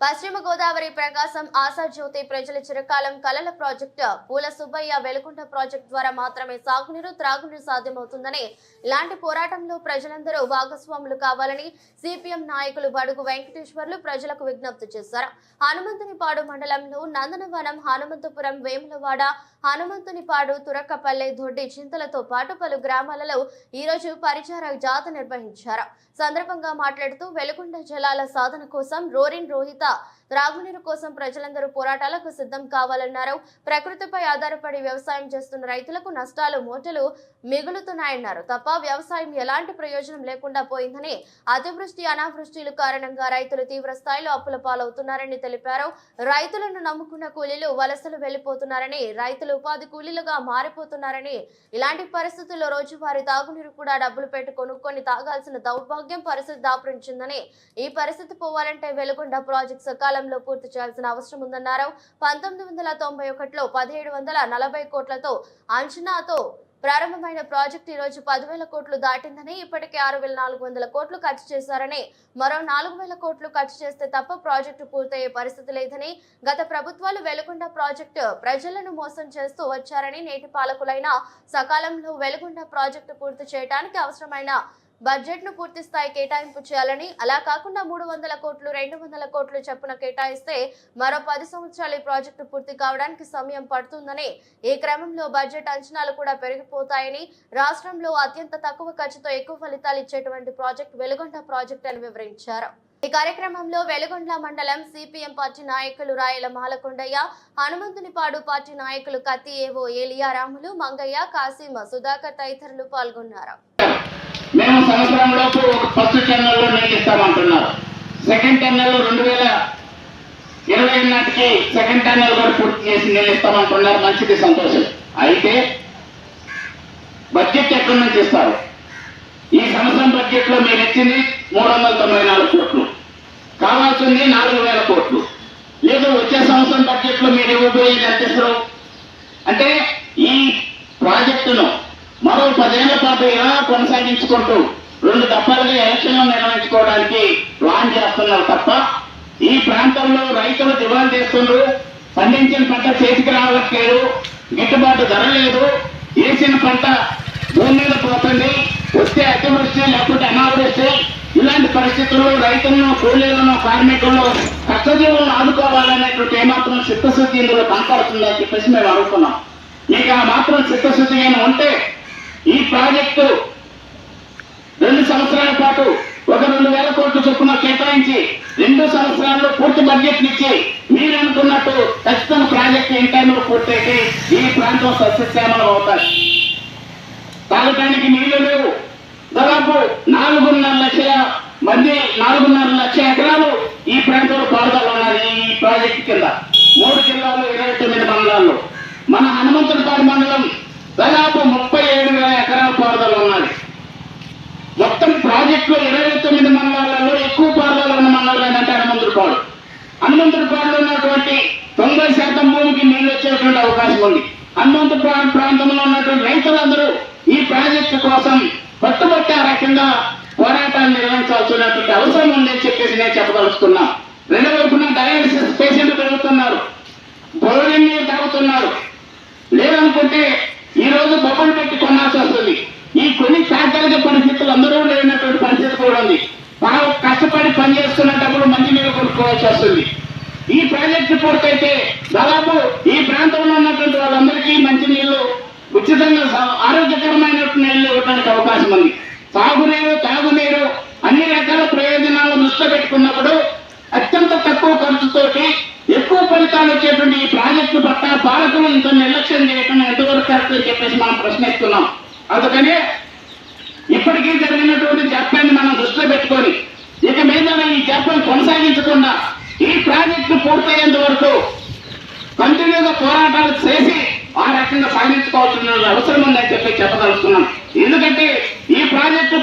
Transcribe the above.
పశ్చిమ గోదావరి ప్రకాశం ఆశాజ్యోతి ప్రజల చిరకాలం కలల ప్రాజెక్టు పూల సుబ్బయ్య వెలుగుంట ప్రాజెక్టు ద్వారా మాత్రమే సాగునీరు త్రాగునీరు సాధ్యమవుతుందని ఇలాంటి పోరాటంలో ప్రజలందరూ భాగస్వాములు కావాలని సిపిఎం నాయకులు బడుగు వెంకటేశ్వర్లు ప్రజలకు విజ్ఞప్తి చేశారు. హనుమంతునిపాడు మండలంలో నందనవనం, హనుమంతపురం, వేములవాడ, హనుమంతునిపాడు, తురక్కపల్లె, దొడ్డి, చింతలతో పాటు పలు గ్రామాలలో ఈ రోజు పరిచార జాత నిర్వహించారు. సందర్భంగా మాట్లాడుతూ వెలుగుంట జలాల సాధన కోసం రోహిత త్రాగునీరు కోసం ప్రజలందరూ పోరాటాలకు సిద్ధం కావాలన్నారు. ప్రకృతిపై ఆధారపడి వ్యవసాయం చేస్తున్న రైతులకు నష్టాలు మూటలు మిగులుతున్నాయన్నారు. తప్ప వ్యవసాయం ఎలాంటి ప్రయోజనం లేకుండా పోయిందని, అతివృష్టి అనావృష్టిల కారణంగా రైతులు తీవ్ర స్థాయిలో అప్పుల పాలవుతున్నారని తెలిపారు. రైతులను నమ్ముకున్న కూలీలు వలసలు వెళ్లిపోతున్నారని, రైతులు ఉపాధి కూలీలుగా మారిపోతున్నారని, ఇలాంటి పరిస్థితుల్లో రోజువారీ తాగునీరు కూడా డబ్బులు పెట్టి కొనుక్కొని తాగాల్సిన దౌర్భాగ్యం పరిస్థితి దాపురించిందని, ఈ పరిస్థితి పోవాలంటే వెలుగొండ ప్రాజెక్టు సకాలంలో పూర్తి చేయాల్సిన అవసరం ఉందన్నారు. 1991లో 1740 కోట్లతో అంచనాతో ప్రారంభమైన ప్రాజెక్టు ఈ రోజు 10,000 కోట్లు దాటిందని, ఇప్పటికే 6,400 కోట్లు ఖర్చు చేశారని, మరో 4,000 కోట్లు ఖర్చు చేస్తే తప్ప ప్రాజెక్టు పూర్తయ్యే పరిస్థితి లేదని, గత ప్రభుత్వాలు వెలుగొండ ప్రాజెక్టు ప్రజలను మోసం చేస్తూ వచ్చారని, నేటి పాలకులైన సకాలంలో వెలుగొండ ప్రాజెక్టు పూర్తి చేయడానికి అవసరమైన బడ్జెట్ ను పూర్తి స్థాయి కేటాయింపు చేయాలని, అలా కాకుండా 300 కోట్లు 200 కోట్లు చొప్పున కేటాయిస్తే మరో 10 సంవత్సరాలు ఈ ప్రాజెక్టు పూర్తి కావడానికి సమయం పడుతుందని, ఈ క్రమంలో బడ్జెట్ అంచనాలు కూడా పెరిగిపోతాయని, రాష్ట్రంలో అత్యంత తక్కువ ఖర్చుతో ఎక్కువ ఫలితాలు ఇచ్చేటువంటి ప్రాజెక్టు వెలుగొండ ప్రాజెక్టు అని వివరించారు. ఈ కార్యక్రమంలో వెలుగొండ మండలం సిపిఎం పార్టీ నాయకులు రాయల మాలకొండయ్య, హనుమంతునిపాడు పార్టీ నాయకులు కత్తి ఏవో ఏలియా రాములు, మంగయ్య, కాసిం, సుధాకర్ తదితరులు పాల్గొన్నారు. మేము సంవత్సరంలోపు ఫస్ట్ టెన్నర్లో నీళ్ళు ఇస్తామంటున్నారు. సెకండ్ టెన్నర్లో 2020 నాటికి సెకండ్ టెన్నర్ కూడా పూర్తి చేసి నీళ్ళు ఇస్తామంటున్నారు. మంచిది, సంతోషం. అయితే బడ్జెట్ ఎక్కడి నుంచి ఇస్తారు? ఈ సంవత్సరం బడ్జెట్ లో మీరు ఇచ్చింది 394 కోట్లు, కావాల్సింది 4,000 కోట్లు. లేదు, వచ్చే సంవత్సరం బడ్జెట్ లో మీరు ఇవ్వబోయేది ఎంత ఇస్తారు అంటే, ఈ ప్రాజెక్టును మరో 10 ఏళ్ల పాటు ఇలా కొనసాగించుకుంటూ 2 దఫాలుగా ఎలక్షన్లు నిర్వహించుకోవడానికి ప్లాన్ చేస్తున్నారు తప్ప, ఈ ప్రాంతంలో రైతులు దివాళా చేస్తున్నారు. పండించిన పంట చేతికి రావట్లేదు, గిట్టుబాటు ధర లేదు, వేసిన పంట భూమి మీద పోతుంది, వస్తే అతివృష్టి లేకపోతే అనావృష్టి. ఇలాంటి పరిస్థితుల్లో రైతులను, కూలీలను, కార్మికులను, కష్టజీవులను ఆదుకోవాలనేటువంటి ఏమాత్రం చిత్తశుద్ధి ఇందులో కనపడుతుందని చెప్పేసి మేము అనుకున్నాం. మీకు ఆ మాత్రం చిత్తశుద్ధిగా ఉంటే ఈ ప్రాజెక్టు 2 సంవత్సరాల పాటు 2,000 కోట్లు చొప్పున కేటాయించి 2 సంవత్సరాల్లో పూర్తి బడ్జెట్ ఇచ్చి మీరు అనుకున్నట్టు ఖచ్చితంగా ప్రాజెక్టు ఇన్ టైంలో పూర్తయితే ఈ ప్రాంతం సస్యశ్యామలం అవుతాయి. తాగటానికి నీళ్లు లేవు. దాదాపు 4,5 లక్షల మంది, 4,5 లక్షల ఎకరాలు ఈ ప్రాంతంలో పారుదల ఉన్నది. ఈ ప్రాజెక్టు కింద 3 జిల్లాల్లో 29 మండలాల్లో, మన హనుమంతునిపాడు మండలం దాదాపు 37,000 ఎకరాల పారుదల ఉన్నది. మొత్తం ప్రాజెక్టులో 29 మండలాలలో ఎక్కువ పారుదల ఉన్న మండలం ఏంటంటే హనుమంతునిపాడు. హనుమంతునిపాడులో ఉన్నటువంటి 90% భూమికి నీళ్లు వచ్చేటువంటి అవకాశం ఉంది. హనుమంతునిపాడు ప్రాంతంలో ఉన్నటువంటి రైతులందరూ ఈ ప్రాజెక్టు కోసం పట్టుబట్టి ఆ రకంగా పోరాటాలు నిర్వహించాల్సినటువంటి అవసరం ఉందని చెప్పేసి నేను చెప్పదలుచుకున్నా. రెండో వైపున డయాలసిస్ పేషెంట్లు పెరుగుతున్నారు, బోరింగ్ నీరు తాగుతున్నారు. లేదనుకుంటే ఈ రోజు బొబ్బలు పెట్టి కొనాల్సి వస్తుంది. ఈ కొన్ని తాత్కాలిక పరిస్థితులు అందరూ లేనటువంటి పరిస్థితి కూడా ఉంది. బాగా కష్టపడి పనిచేస్తున్నప్పుడు మంచినీళ్ళు కొనుక్కోవాల్సి వస్తుంది. ఈ ప్రాజెక్టు పూర్తయితే దాదాపు ఈ ప్రాంతంలో ఉన్నటువంటి వాళ్ళందరికీ మంచినీళ్లు ఉచితంగా ఆరోగ్యకరమైనటువంటి నీళ్లు ఇవ్వడానికి అవకాశం ఉంది. సాగునీరు, తాగునీరు అన్ని రకాల ప్రయోజనాలను దృష్టిలో పెట్టుకున్నప్పుడు అత్యంత తక్కువ ఖర్చుతోటి ఎక్కువ ఫలితాలు వచ్చేటువంటి ఈ ప్రాజెక్టు పట్ల పాలకులు ఇంత నిర్లక్ష్యం చేయకుండా ఎంతవరకు కరెక్ట్ అని చెప్పేసి మనం ప్రశ్నిస్తున్నాం. అందుకనే ఇప్పటికీ జరిగినటువంటి జాప్యాన్ని మనం దృష్టిలో పెట్టుకొని ఇక మీద ఈ జాప్యం కొనసాగించకుండా ఈ ప్రాజెక్టు పూర్తయ్యేంత వరకు కంటిన్యూగా పోరాటాలు చేసి ఆ రకంగా సాగించుకోవాల్సిన అవసరం ఉందని చెప్పి చెప్పదలుచుకున్నాం. ఎందుకంటే ఈ ప్రాజెక్టు